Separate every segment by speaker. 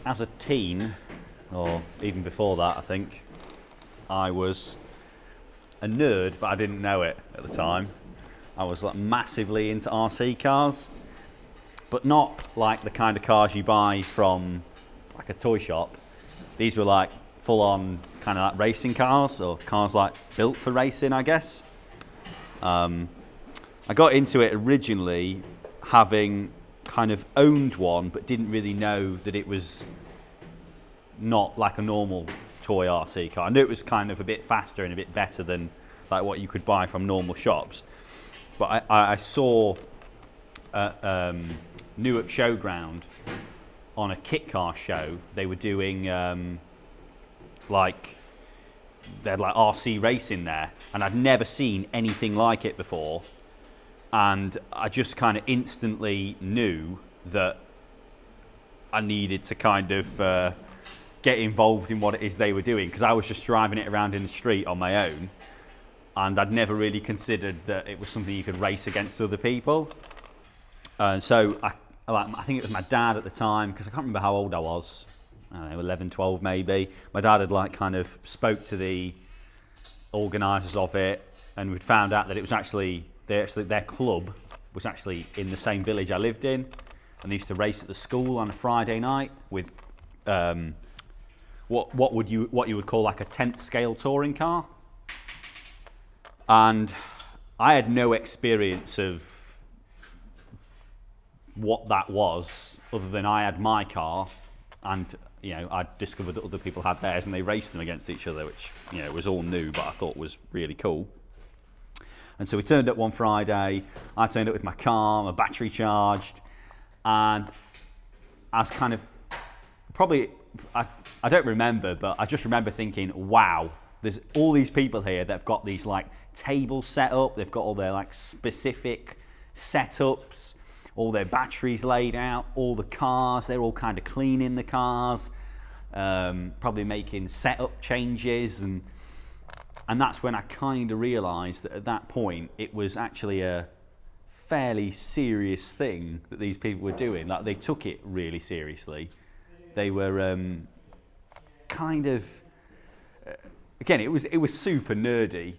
Speaker 1: as a teen, or even before that, I think, I was a nerd, but I didn't know it at the time. I was like massively into RC cars, but not like the kind of cars you buy from like a toy shop. These were like full-on kind of like racing cars, or cars like built for racing, I guess. I got into it originally having kind of owned one, but didn't really know that it was not like a normal toy RC car. I knew it was kind of a bit faster and a bit better than like what you could buy from normal shops. But I saw at Newark Showground on a kit car show, they were doing like, they had like RC racing there, and I'd never seen anything like it before. And I just kind of instantly knew that I needed to kind of get involved in what it is they were doing, because I was just driving it around in the street on my own, and I'd never really considered that it was something you could race against other people. So I think it was my dad at the time, because I can't remember how old I was. I don't know, 11, 12 maybe. My dad had like kind of spoke to the organisers of it, and we'd found out that it was actually their club was actually in the same village I lived in, and they used to race at the school on a Friday night with what you would call like a 10th scale touring car. And I had no experience of what that was, other than I had my car, and I discovered that other people had theirs, and they raced them against each other, which was all new, but I thought was really cool. And so we turned up one Friday. I turned up with my car, my battery charged, and I was kind of I don't remember, but I just remember thinking, wow, there's all these people here that have got these like tables set up, they've got all their like specific setups, all their batteries laid out, all the cars, they're all kind of cleaning the cars, probably making setup changes, and that's when I kind of realised that at that point it was actually a fairly serious thing that these people were doing. Like, they took it really seriously. They were kind of again, it was super nerdy.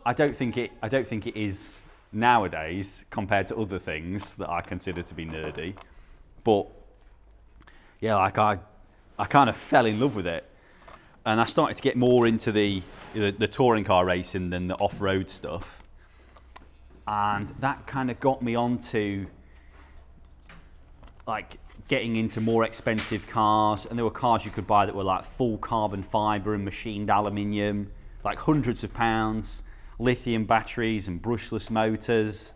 Speaker 1: I don't think it is nowadays compared to other things that I consider to be nerdy. But yeah, like I kind of fell in love with it, and I started to get more into the touring car racing than the off-road stuff, and that kind of got me onto like getting into more expensive cars. And there were cars you could buy that were like full carbon fibre and machined aluminium, like hundreds of pounds, lithium batteries and brushless motors,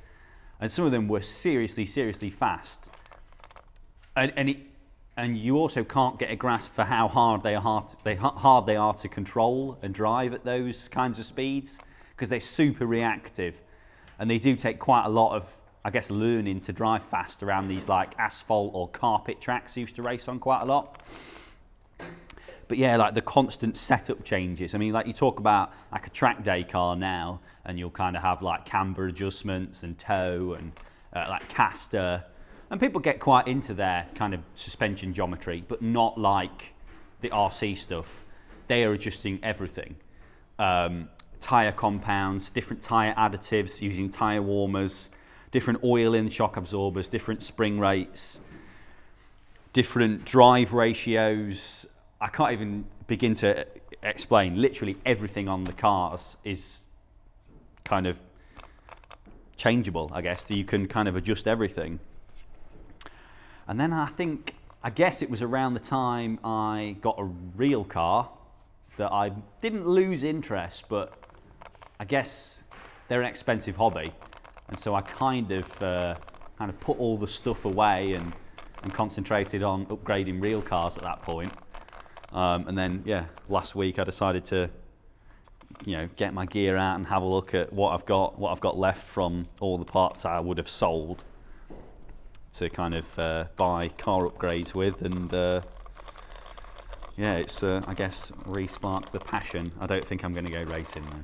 Speaker 1: and some of them were seriously fast. And you also can't get a grasp for how hard they are to control and drive at those kinds of speeds, because they're super reactive, and they do take quite a lot of, I guess, learning to drive fast around these like asphalt or carpet tracks I used to race on quite a lot. But yeah, like the constant setup changes. I mean, like you talk about like a track day car now, and you'll kind of have like camber adjustments and toe and like caster. And people get quite into their kind of suspension geometry, but not like the RC stuff. They are adjusting everything. Tyre compounds, different tyre additives using tyre warmers, different oil in the shock absorbers, different spring rates, different drive ratios. I can't even begin to explain. Literally everything on the cars is kind of changeable, I guess, so you can kind of adjust everything. And then I guess it was around the time I got a real car that I didn't lose interest, but I guess they're an expensive hobby. And so I kind of put all the stuff away and concentrated on upgrading real cars at that point. And then, yeah, last week I decided to, get my gear out and have a look at what I've got left from all the parts I would have sold to kind of buy car upgrades with, and it's I guess re-sparked the passion. I don't think I'm going to go racing though.